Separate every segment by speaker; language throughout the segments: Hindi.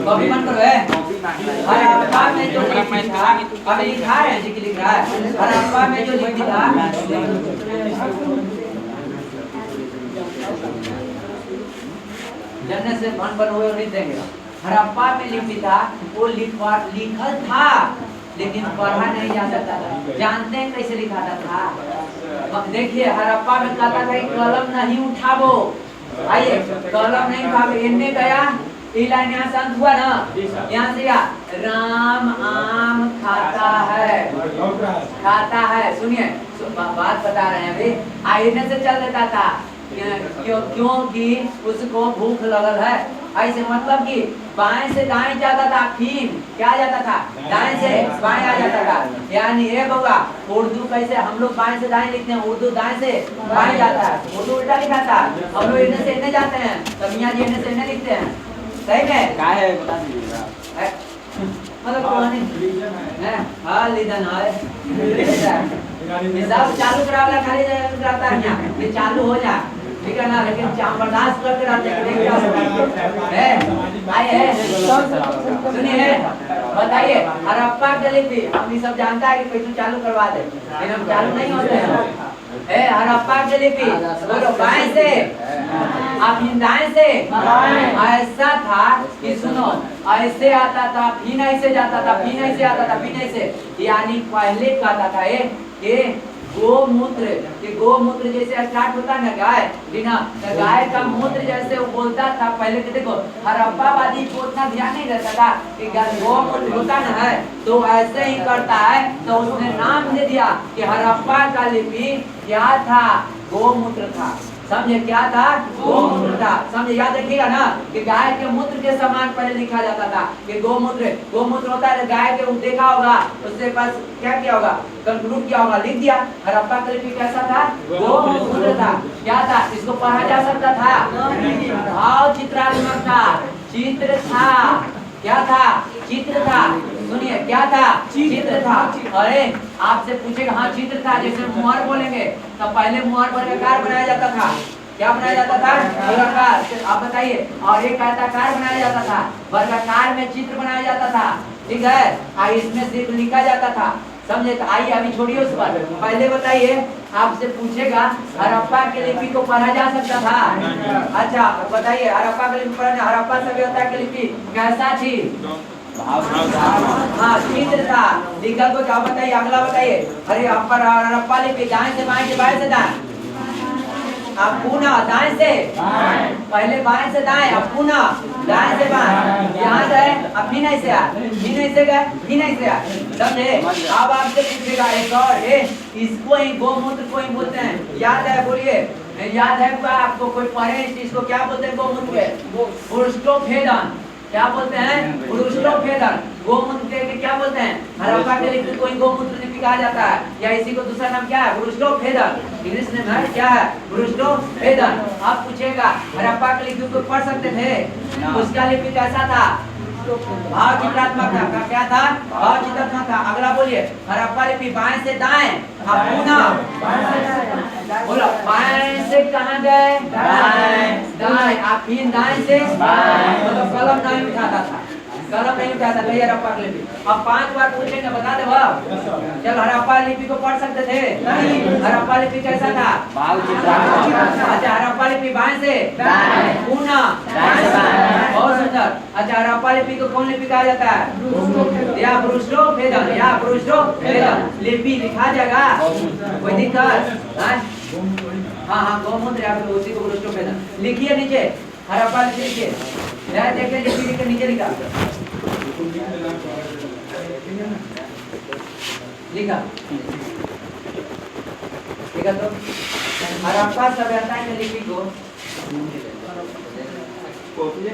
Speaker 1: कॉपी मत करो है। हड़प्पा में जो लिखी था अभी लिखा है जी की लिख रहा है। हड़प्पा में जो लिखी था जन्नत से बन हुए नहीं देंगे। हड़प्पा में लिखी था वो लिखल था लेकिन पढ़ा नहीं जा सकता था। जानते हैं कैसे लिखा था? देखिए हड़प्पा में कहता था कि कलम नहीं उठावो। आइए कलम नहीं उठावो। इनने गया लाइन यहाँ से अंत हुआ ना, यहाँ से या राम आम खाता है, खाता है। सुनिए बात बता रहे हैं अभी। आईने से चल देता था क्योंकि उसको भूख लगल है। ऐसे मतलब कि बाएं से दाएं जाता था फिर क्या जाता था? दाएं से बाएं आ जाता था। यानी एक होगा उर्दू कैसे हम लोग बाएं से दाएं लिखते हैं, उर्दू दाएं से बाएं जाता है। उर्दू उल्टा लिखा था, हम लोग इन्हें से इन्हें जाते हैं, तब मियां जी इन्हें से इन्हें लिखते हैं। सही है क्या है बता दीजिएगा। मतलब कहानी है हां लीदन है हिसाब चालू करावला खाली रहता है यहाँ ये चालू हो जा ठीक है ना। लेकिन बर्दाश्त करते रहते हैं। आइए सुनिए बताइए हड़प्पा के लिपि हम ये सब जानता है कि कैसे चालू करवा दे लेकिन हम चालू नहीं होते हैं। हड़प्पा के लिपि बोलो बाएं से आप दाएं से। ऐसा था कि सुनो ऐसे आता था फिर ऐसे जाता था फिर ऐसे आता था फिर ऐसे। यानी पहले कहता था ये गोमूत्र, कि गोमूत्र जैसे स्टार्ट होता है ना गाय बिना गाय का मूत्र जैसे वो बोलता था पहले के। देखो हड़प्पावादी को उतना ध्यान नहीं रहता था कि गोमूत्र होता ना है तो ऐसे ही करता है तो उसने नाम दे दिया कि हड़प्पा का लिपि क्या था? गोमूत्र था। समझे क्या था? गोमूत्र था। समझे याद रखिएगा ना कि गाय के मूत्र के समान पहले लिखा जाता था कि गोमूत्र। गोमूत्र होता है गाय के देखा होगा उससे पास क्या किया होगा कंक्लूड किया होगा लिख दिया। हड़प्पा का लिपि कैसा था? गोमूत्र था। क्या था? इसको पढ़ा जा सकता था? भाव चित्रात्मक था, चित्र था। क्या था? चित्र था। सुनिए क्या था? चित्र था। अरे आपसे पूछेगा हाँ चित्र था जैसे मुहर बोलेंगे तब पहले मुहर वर्गाकार बनाया जाता था। क्या बनाया जाता था? वर्गाकार। आप बताइए। और एक आयताकार बनाया जाता था। वर्गाकार में चित्र बनाया जाता था। ठीक है इसमें सिर्फ लिखा जाता था। समझे? तो आइए अभी छोड़िए उस पर पहले बताइए आपसे पूछेगा हड़प्पा के लिपि को पढ़ा जा सकता था? अच्छा बताइए हड़प्पा के लिपि पढ़ा हड़प्पा सभ्यता की लिपि कैसा थी? हाँ चित्र था। विकल्प को क्या बताइए? अगला बताइए। अरे हड़प्पा लिपि दाएं से बाएं के बाएं से दाएं आप पुनः दाएं से पहले बाएं से दाएं अब पुनः दाएं से बाएं यहाँ गए अब फिर नहीं से आए फिर नहीं से गए फिर नहीं से आए। समझे? अब आपसे पूछेगा एक और इसको ही गोमूत्र को ही बोलते हैं। याद है? बोलिए याद है क्या आपको? कोई पढ़े इसको क्या बोलते हैं? गोमूत्र के पुरुषोत्थेदन। क्या बोलते हैं? पुरुषोत्थेदन। गोमूत्र के क्या बोलते हैं? हड़प्पा के लिपि को गोमूत्र लिपि कहा जाता है या इसी को दूसरा नाम क्या है? पुरुषोत्थेदन। इंग्लिश नेम है क्या है? पुरुषोत्थेदन। आप पूछेगा हड़प्पा के लिपि को पढ़ सकते थे? उसका लिपि कैसा था? भाव चित्रात्मक था। क्या था? भाव चित्रात्मक था। अगला बोलिए हड़प्पा लिपि बाएं से दाएं अब पुनः बोलो बाएं से कहाँ गए? दाएं आप फिर दाएं से तो कलम नहीं उठाता था। कलम नहीं उठाता था हड़प्पा की लिपि। अब 5 बार पूछेंगे बता दे चल हड़प्पा लिपि को पढ़ सकते थे? हड़प्पा लिपि कैसा था? अच्छा हड़प्पा लिपि बाएं से पुनः बहुत सुंदर। अच्छा हड़प्पा लिपि को कौन लिपि कहा जाता है? या पुरुषोत्थेदन या पुरुषोत्थेदन लिपि लिखा जाएगा कोई दिक्कत? हाँ हाँ गोमूत्र या फिर उसी को पुरुषोत्थेदन लिखिए नीचे। हड़प्पा लिपि लिखिए देखिए लिपि लिख नीचे लिखा लिखा लिखा तो हड़प्पा सभ्यता के लिपि को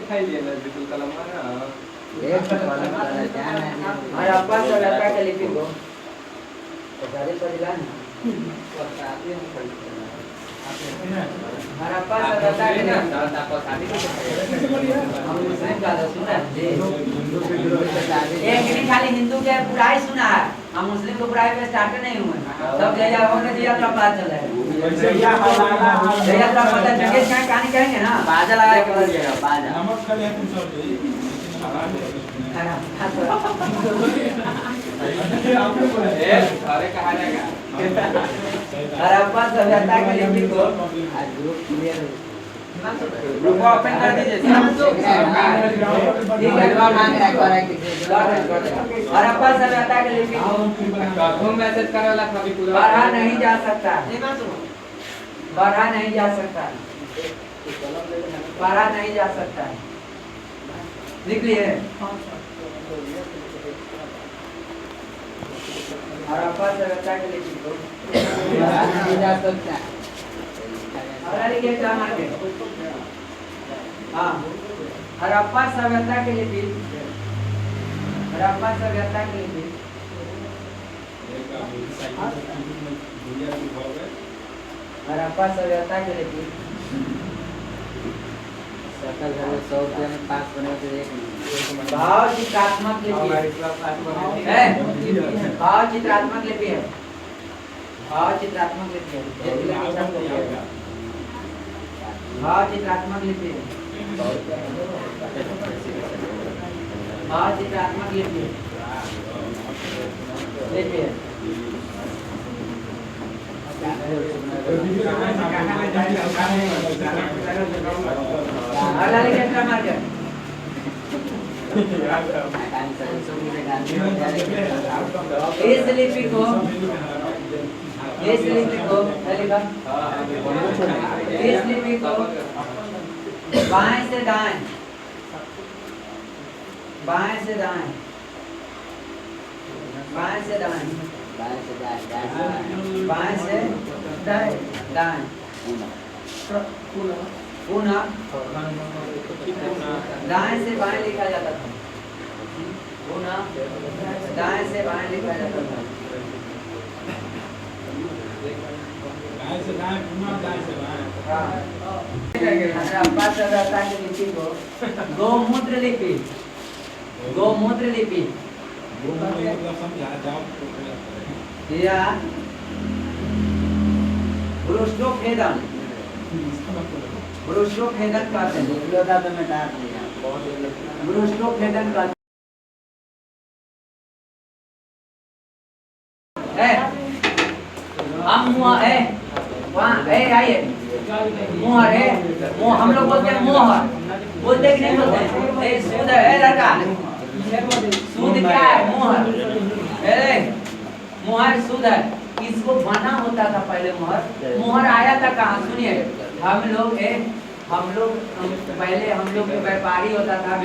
Speaker 2: खाई लिया ना बिल्कुल कलम
Speaker 1: हड़प्पा सभ्यता के लिपि को हड़प्पा सभ्यता के खाली हिंदू के बुराई सुना है हम मुस्लिम को बुराई पे स्टार्ट नहीं हुए तब जया होने दिया तो पता चला है जया तो पता जगह क्या कहानी कहेंगे ना बाजा लगा के बाजा हड़प्पा तो
Speaker 2: अरे कहा जाएगा
Speaker 1: हड़प्पा सभ्यता के लिपि को
Speaker 2: रुको ओपन कर दीजिए
Speaker 1: ठीक है हड़प्पा सभ्यता के लिपि को
Speaker 2: तुम मैसेज करे वाला कभी पूरा
Speaker 1: पढ़ा नहीं जा सकता पढ़ा नहीं जा सकता पढ़ा नहीं जा सकता लिख लिए हड़प्पा सभ्यता के लिपि को नहीं जा सकता और लिखिए क्या मार्के हाँ हड़प्पा सभ्यता के लिपि हड़प्पा सभ्यता के लिपि हड़प्पा सभ्यता के लिपि
Speaker 3: सकल घरे 100 रुपया में पास बने तो एक
Speaker 1: भाव चित्रात्मक लिपि है भाव चित्रात्मक लिपि है भाव चित्रात्मक लिपि है भाव चित्रात्मक लिपि है भाव चित्रात्मक लिपि है लिपि है अगला लिखिए क्या मार्कर इस लिपि को लिखा इस लिपि को बाएं से दाएं बाएं से दाएं बाएं से दाएं बाएं से दाएं पुनः दाएं से बाएं लिखा जाता था पुनः दाएं से बाएं लिखा जाता था हड़प्पा सभ्यता की लिपि को गोमूत्र लिपि या भ्रूष्टोभेदन कहते हैं भ्रूष्टोभेदन कहते हैं हम मुँह है वहाँ आइए मोहर है मोह हम लोग बोलते हैं मोहर बोलते कि नहीं बोलते हैं सूद है लड़का सूद क्या है मोहर मोहर सूद है इसको बना होता था पहले मोहर आया था कहाँ सुनिए हम लोग पहले हम लोग व्यापारी होता था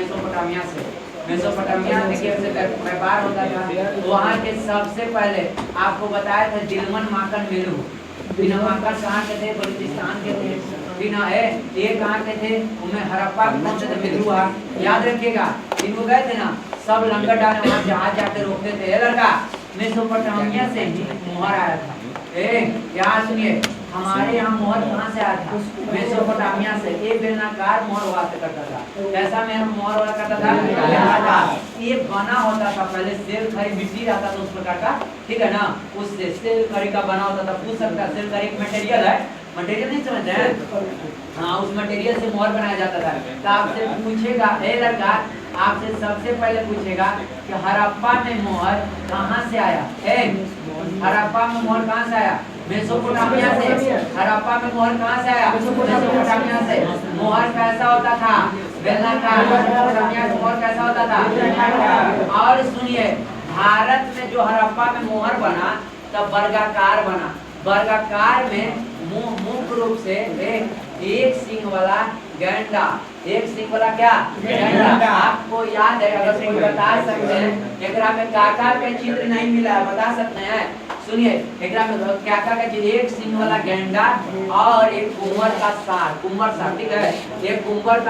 Speaker 1: मेसोपोटामिया देखिए से व्यापार होता था वहाँ के सबसे पहले आपको बताया था दिलमन माकन मेलू बिना माकन कहाँ के थे बलूचिस्तान के थे बिना है ये कहाँ के थे उनमें हड़प्पा कौन से थे मिद्रुआ याद रखिएगा इनको गए थे ना सब लंगर डाले वहाँ जहाज जाके रोकते थे लड़का मेसोपोटामिया से ही मोहर आया था यार सुनिए हमारे यहाँ मोहर कहाँ से आया था मेसोपोटामिया से एक बेलनाकार मोहर हुआ करता था कैसा में मोहर हुआ करता था ये बना होता था पहले सेल खरी मिट्टी रहता था उस प्रकार का ठीक है ना उससे सेल खरी का बना होता था पूछ सकता सेल खरी एक मटेरियल है मटेरियल नहीं समझते हैं हाँ उस मटेरियल से मोहर बनाया जाता था तो आपसे पूछेगा लड़का आपसे सबसे पहले पूछेगा कि हड़प्पा में मोहर कहाँ से आया हड़प्पा में मोहर कहाँ से आया मेसोपोटामिया से हड़प्पा में मोहर कहाँ से आया मेसोपोटामिया से मोहर कैसा होता था बेलनाकार मेसोपोटामिया से मोहर कैसा होता था और सुनिए भारत में जो हड़प्पा में मोहर बना तब वर्गाकार बना वर्गाकार में मुख्य रूप से एक सींग वाला गैंडा एक सिंह वाला क्या आपको याद है अगर कोई बता सकते हैं एकरा में काका के चित्र नहीं मिला है बता सकते हैं सुनिए एकरा में काका का चित्र एक सिंह वाला गेंडा और एक कुंवर का सार ठीक है एक कुंवर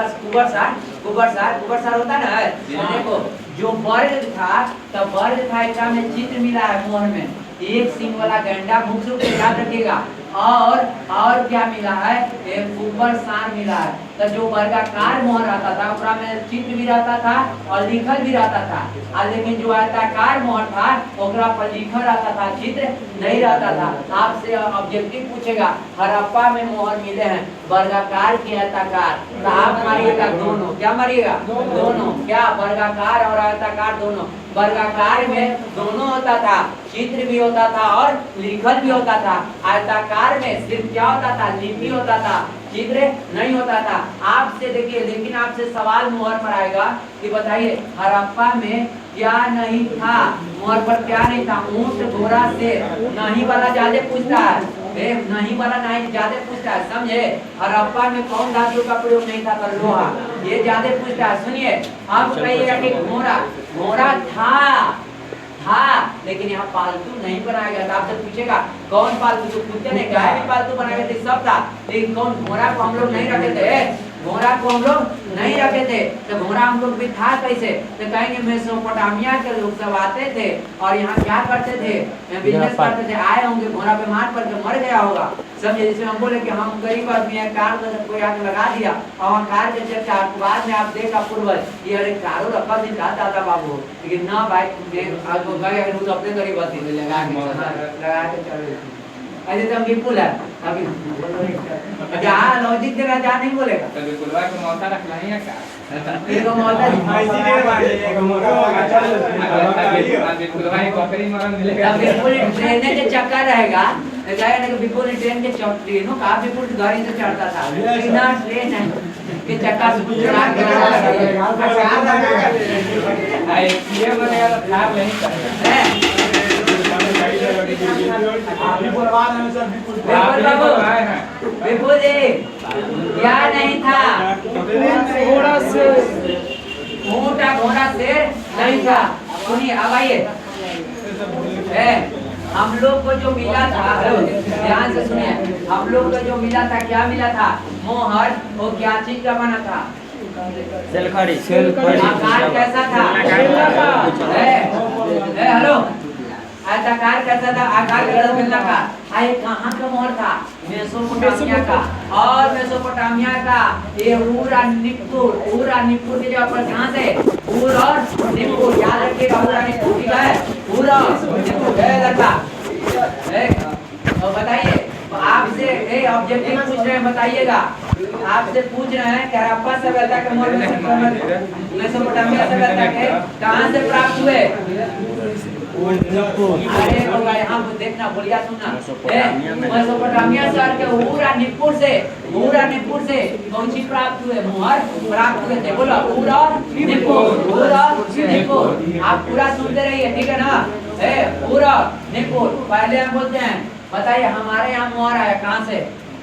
Speaker 1: सार होता है ना देखो जो वर्ग था तब वर्ग था एकरा में चित्र मिला है मोहर में एक सिंह वाला गेंडा मुख्य रूप से याद रखिएगा और क्या मिला है, एक ऊपर सार मिला है। तो जो वर्गाकार मोहर रहता था ओकरा में चित्र भी रहता था और लिखल भी रहता था, लेकिन जो आयताकार मोहर था ओकरा पर लिखल रहता था, चित्र नहीं रहता था। आपसे ऑब्जेक्टिव पूछेगा हड़प्पा में मोहर मिले हैं वर्गाकार के आयताकार, तो आप मारिएगा दोनों। क्या मारिएगा? दोनों। क्या? वर्गाकार और आयताकार दोनों। वर्गाकार में दोनों होता था, चित्र भी होता था और लिखल भी होता था। आयताकार में सिर्फ क्या होता था, लिपि होता था, चित्र नहीं होता था। आपसे देखिए, लेकिन आपसे सवाल मोहर पर आएगा कि बताइए हड़प्पा में क्या नहीं था, मोहर पर क्या नहीं था? ऊंट, घोड़ा, शेर। नहीं वाला ज्यादा पूछता है, नहीं वाला नहीं ज्यादा पूछता है, समझे? हड़प्पा में कौन धातु का प्रयोग नहीं था? तो लोहा, ये ज्यादा पूछता है। सुनिए, आप कहिएगा कि घोड़ा था लेकिन यहाँ पालतू नहीं बनाया गया था। आपसे पूछेगा कौन पालतू? तो कुत्ते ने गाय भी पालतू बनाए थे, सब था, लेकिन कौन? घोड़ा को हम लोग नहीं रखे थे, घोड़ा को हम लोग नहीं रखे थे। तो घोड़ा हम लोग भी था कैसे? तो कहेंगे मेसोपोटामिया के लोग सब आते थे और यहाँ क्या करते थे, बिजनेस करते थे। आए होंगे, घोड़ा बीमार पड़ के मर गया होगा, समझे? जिसमें हम बोले कि हम गरीब आदमी है, कार कोई आके लगा दिया और कार के चर्चा बाद में आप देखा पूर्वज ये अरे कारो रखा दिन था दादा बाबू, लेकिन ना भाई आज वो गए तो अपने गरीब आदमी लगा के चल ऐसे तो विपुल है अभी जहाँ लॉजिक देगा जहाँ नहीं बोलेगा।
Speaker 2: तो विपुलवा को मौका रखना ही है का?
Speaker 1: इनको मौका
Speaker 2: विपुलवा एक बकरी मरन मिलेगा।
Speaker 1: विपुल ट्रेन के चक्कर रहेगा, विपुल ट्रेन के ट्रेनों का विपुल गाड़ी से चढ़ता था, बिना ट्रेन के चक्कर से
Speaker 2: ये बनेगा तो खराब नहीं करता।
Speaker 1: विपुल जी क्या नहीं था? ऊँट, घोड़ा, शेर नहीं था। सुनिए, अब आइए, हम लोग को जो मिला था, ध्यान से सुनिए, हम लोग को जो मिला था, क्या मिला था? मोहर। वो क्या चीज का बना था? आकार कैसा था? हेलो, आयताकार कैसा था? आकार का आए कहाँ का मोहर था? मेसोपोटामिया का। और मेसोपोटामिया का ये ऊर और निप्पुर के जगह पर कहाँ से? ऊर और निप्पुर, याद रखिएगा, ऊर और निप्पुर, ठीक है? ऊर और निप्पुर है लड़का। तो बताइए, आपसे ऑब्जेक्टिव पूछ रहे हैं, बताइएगा। आपसे पूछ रहे हैं कि हड़प्पा सभ्यता के मोहर मेसोपोटामिया सभ्यता के कहाँ से प्राप्त हुए? अरे बाबा यहाँ देखना, बोलिया सुनना, मेसोपोटामिया शहर के ऊर और निप्पुर से कौन सी प्राप्त हुए? मोहर प्राप्त हुए थे। बोलो, ऊर और निप्पुर। आप पूरा सुनते रहिए, ठीक है ना? ऊर और निप्पुर। पहले हम बोलते हैं, बताइए हमारे यहाँ मोहर आया कहाँ से?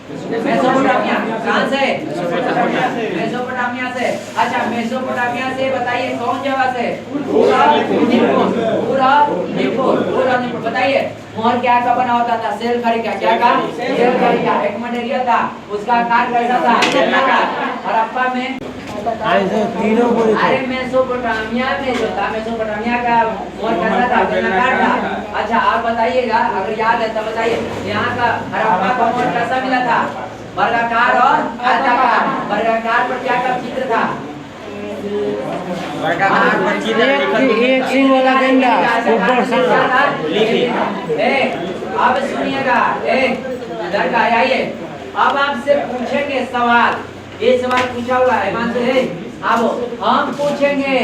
Speaker 1: मेसोपोटामिया। कहाँ से? मेसोपोटामिया से। अच्छा, मेसोपोटामिया से बताइए कौन जगह से? निप्पुर। बताइए मोहर क्या का बना होता था? सेल खड़ी का। क्या का? सेल खड़ी का एक मटेरियल था, उसका आकार कैसा था? हड़प्पा में अरे मेसोपोटामिया में जो था, मेसोपोटामिया का मोहर कैसा था? बेलनाकार था। अच्छा, आप बताइएगा, अगर याद है तो बताइए, यहाँ का हड़प्पा का मोहर कैसा मिला था? वर्गाकार और आयताकार। वर्गाकार पर क्या का चित्र था?
Speaker 3: एक सिंह वाला गेंडा,
Speaker 1: अब सुनिएगा, लड़का आइए, अब आपसे पूछेंगे सवाल। ये सवाल पूछा हुआ है मान से, अब हम पूछेंगे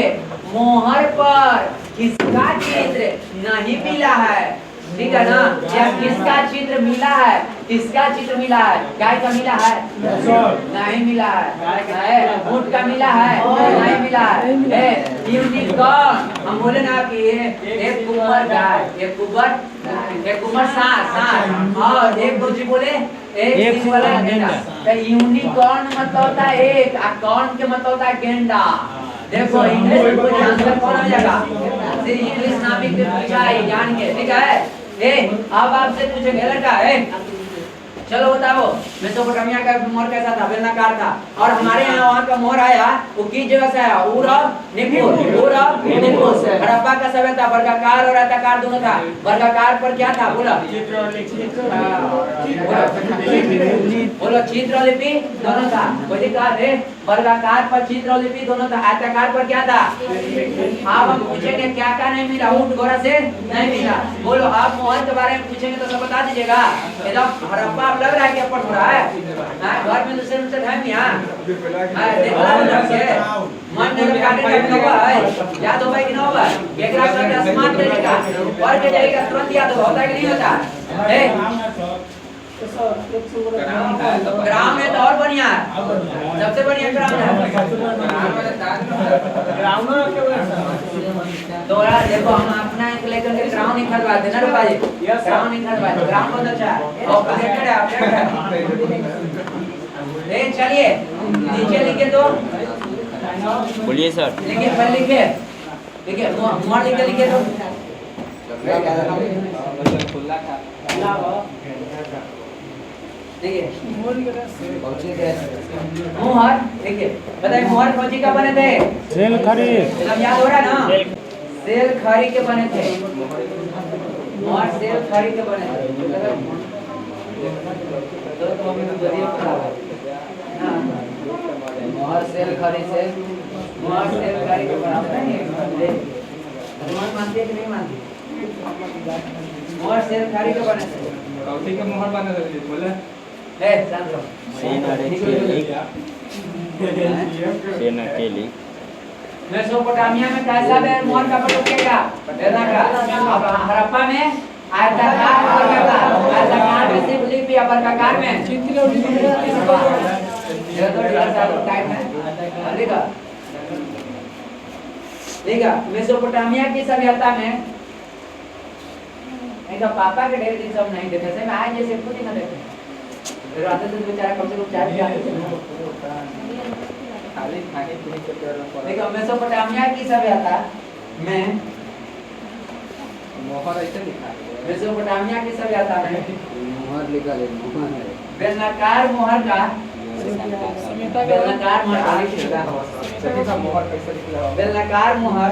Speaker 1: मोहर पर किसका चित्र नहीं मिला है? ठीक है ना? या किसका चित्र मिला है? किसका चित्र मिला है? गाय का मिला है? नहीं मिला है। ऊंट का मिला है? नहीं मिला है। यूनिकॉर्न, हम बोले ना कि एक कुंवर गाय, एक कुंवर सांड और एक दूसरी बोले एक वाला गेंडा। तो यूनिकॉर्न मतलब होता है एक, और कॉर्न के मतलब होता है गेंडा। देखो इंग्लिश में कोई आंसर कौन हो जाएगा? इंग्लिश नामिक पूछा है जान के, ठीक है? अब आपसे पूछेंगे लड़का, चलो बताओ मेसोपोटामिया का मोहर कैसा था? बेलनाकार था। और हमारे यहाँ वहाँ का मोहर आया वो किस जगह से आया? ऊर और निपुण। ऊर और निपुण। हड़प्पा का सभ्यता वर्गाकार और आयताकार दोनों था। वर्गाकार पर क्या था? बोलो बोलो चित्रलिपि दोनों था। बोलिए कहा थे वर्गाकार पर चित्रलिपि दोनों था। आयताकार पर क्या था? अब हम पूछेंगे क्या क्या नहीं मिला? ऊंट घोड़ा से नहीं मिला। बोलो आप मोहर के बारे में पूछेंगे तो सब बता दीजिएगा। एकदम हड़प्पा लग रहा है क्या पढ़ रहा है? घर में दूसरे है यहाँ देखला मन नहीं काटे का हुआ है। याद होगा कि ना होगा? एक रात में आसमान पे लिखा और के जाएगा तुरंत याद होता है कि नहीं होता? ग्राम में तो और बढ़िया है, सबसे बढ़िया ग्राम है। तो यार देखो हम अपना एक लेकर के ग्राउंड नहीं खरीदवाते ना रुपा जी, ग्राउंड नहीं खरीदवाते। ग्राउंड बहुत अच्छा है और कनेक्टेड है अपडेट है। चलिए नीचे लिखे तो
Speaker 4: बोलिए सर।
Speaker 1: लिखिए पहले लिखिए लिखिए मोहर लिखे तो देखिए मोहर देखिए बताइए मोहर कौन का बने थे?
Speaker 3: सेल खरी
Speaker 1: एकदम याद हो रहा है ना? सेल खरी के बने थे। मोहर सेल खरी के बने थे। मोहर सेल खरी से मोहर सेल खरी के बने थे। मानती है कि नहीं मानती? मोहर सेल खरी के बने थे।
Speaker 2: कौथी के मोहर बने थे बोले?
Speaker 1: मेसोपोटामिया में कैसा मोहर का प्रयोग किया गया? अब हड़प्पा में आयताकार आयताकार में सिर्फ लिपि या वर्गाकार में देखा मेसोपोटामिया की सभ्यता में इनका पापा के ढेर दिन सब नहीं देखे से मैं आज जैसे खुद ही ना देखे रात दिन बेचारा कम से कम 4
Speaker 2: खाली खाने पीने के प्यार
Speaker 1: देखो मेसोपोटामिया की सभ्यता में
Speaker 2: मोहर ऐसे लिखा है।
Speaker 1: मेसोपोटामिया की सभ्यता में
Speaker 2: मोहर लिखा है मोहर
Speaker 1: बेलनाकार मोहर का बेलनाकार मोहर
Speaker 2: का मोहर कैसे लिखा है?
Speaker 1: बेलनाकार मोहर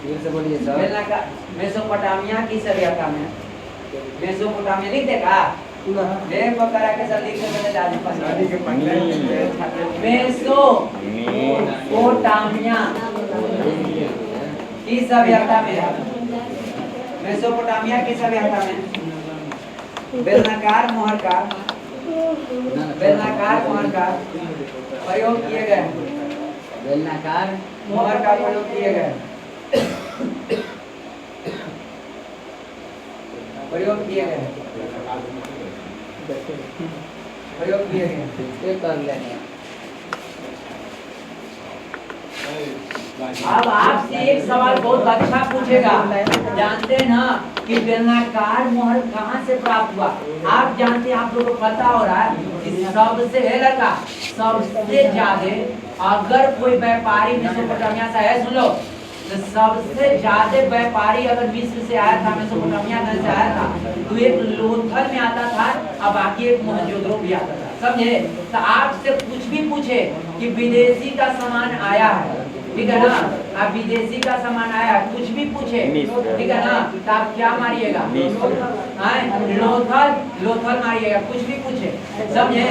Speaker 2: फिर से बोलिए सर।
Speaker 1: बेलनाकार मेसोपोटामिया की सभ्यता में मेसोपोटामिया लिख देगा देख पकड़ा के सब लिख के दादी
Speaker 2: दादी के पढ़ने
Speaker 1: मेसोपोटामिया की सभ्यता में मेसोपोटामिया की सभ्यता में बेलनाकार मोहर का प्रयोग किए गए। बेलनाकार मोहर का प्रयोग किए गए प्रयोग किए गए कर लेंगे। अब आपसे एक सवाल बहुत अच्छा पूछेगा। जानते हैं ना कि बेलनाकार मोहर कहाँ से प्राप्त हुआ? आप जानते हैं, आप लोगों को पता हो रहा है कि सबसे लड़का सबसे ज्यादा अगर कोई व्यापारी मेसोपोटामिया से है, सुन लो, तो सबसे ज्यादा व्यापारी अगर मिस्र से आया था, मेसोपोटामिया से आया था, तो एक लोथल में आता था और बाकी एक मोहनजोदड़ो भी आता था। समझे? तो आपसे कुछ भी पूछे कि विदेशी का सामान आया है, ठीक है ना? आप विदेशी का सामान आया, कुछ भी पूछे, ठीक है ना? तो आप क्या मारिएगा? लोथल मारिएगा। कुछ भी पूछे, समझे?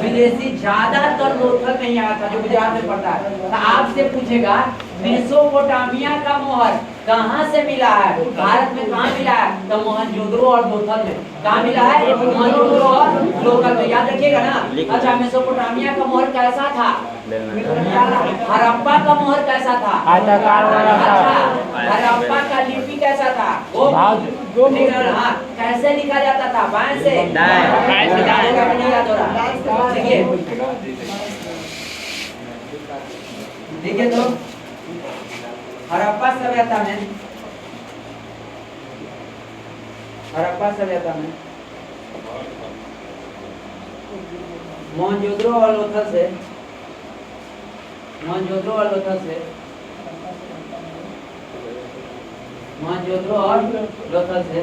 Speaker 1: विदेशी ज्यादातर लोथल नहीं आया था, जो गुजरात में पड़ता है। तो आपसे पूछेगा मेसोपोटामिया का मोहर कहाँ से मिला है? भारत में कहाँ मिला है? तो मोहनजोदड़ो और लोथल में। कहाँ मिला है? मोहनजोदड़ो और लोथल में। याद रखिएगा ना। अच्छा, मेसोपोटामिया का मोहर कैसा था? हड़प्पा का मोहर कैसा था? हड़प्पा का लिपि कैसा था? कैसे लिखा जाता था? बाएं से देखिए तो हड़प्पा सभ्यता में मोहनजोदड़ो और लोथल से मोहनजोदड़ो और लोथल से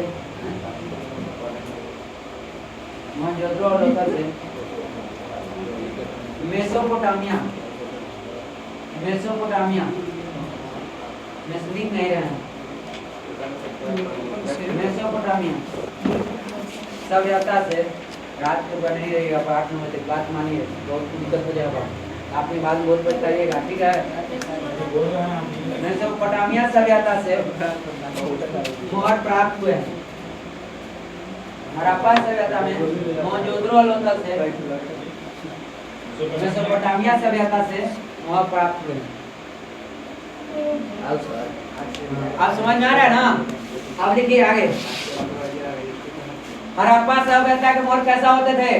Speaker 1: मोहनजोदड़ो और लोथल से मेसोपोटामिया मेसोपोटामिया लिख नहीं रहे हैं मेसोपोटामिया सभ्यता से रात को बन नहीं रहेगा 8-9 बजे बात मानिए बहुत दिक्कत हो जाएगा आपकी बात बहुत बताइएगा ठीक है मेसोपोटामिया सभ्यता से मोहर प्राप्त हुए हैं हड़प्पा सभ्यता में मोहनजोदड़ो और लोथल से मेसोपोटामिया सभ्यता से मोहर प्राप्त हुए हैं आप समझ में आ रहा है ना अब देखिए आगे हड़प्पा सभ्यता के मोहर कैसा होते थे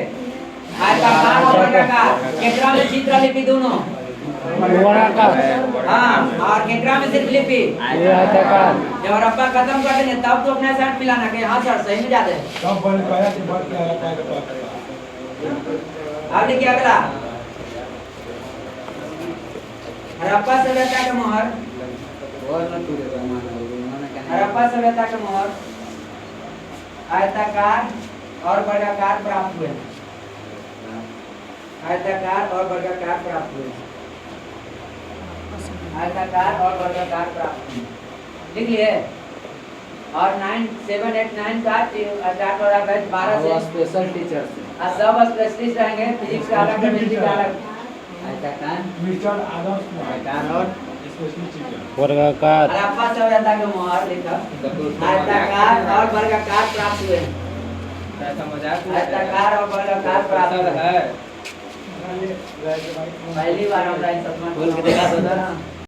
Speaker 1: आयताकार और वर्गाकार केकरा में चित्रलिपि दोनों हाँ और केकरा में सिर्फ लिपि जब हड़प्पा खत्म कर देंगे तब तो अपने साथ मिलाना कि हाँ सर सही में जाते हैं अब देखिए अगला हड़प्पा सभ्यता के मोहर हड़प्पा सभ्यता के मोहर आयताकार और वर्गाकार प्राप्त हुए आयताकार और वर्गाकार प्राप्त हुए आयताकार और वर्गाकार प्राप्त हुए लिख लिए और 9789 का अटैक और 12 से
Speaker 3: स्पेशल टीचर से
Speaker 1: सब स्पेशलिस्ट रहेंगे फिजिक्स का अलग केमिस्ट्री का अलग आयताकार और
Speaker 3: वर्गाकार
Speaker 1: हड़प्पा सभ्यता के मोहर लिखा आयताकार और वर्गाकार प्राप्त हुए
Speaker 2: ऐसा मजाक
Speaker 1: आयताकार और वर्गाकार प्राप्त हुए
Speaker 2: है
Speaker 1: पहली बार हम राइट सतमा बोल के देखा तो था ना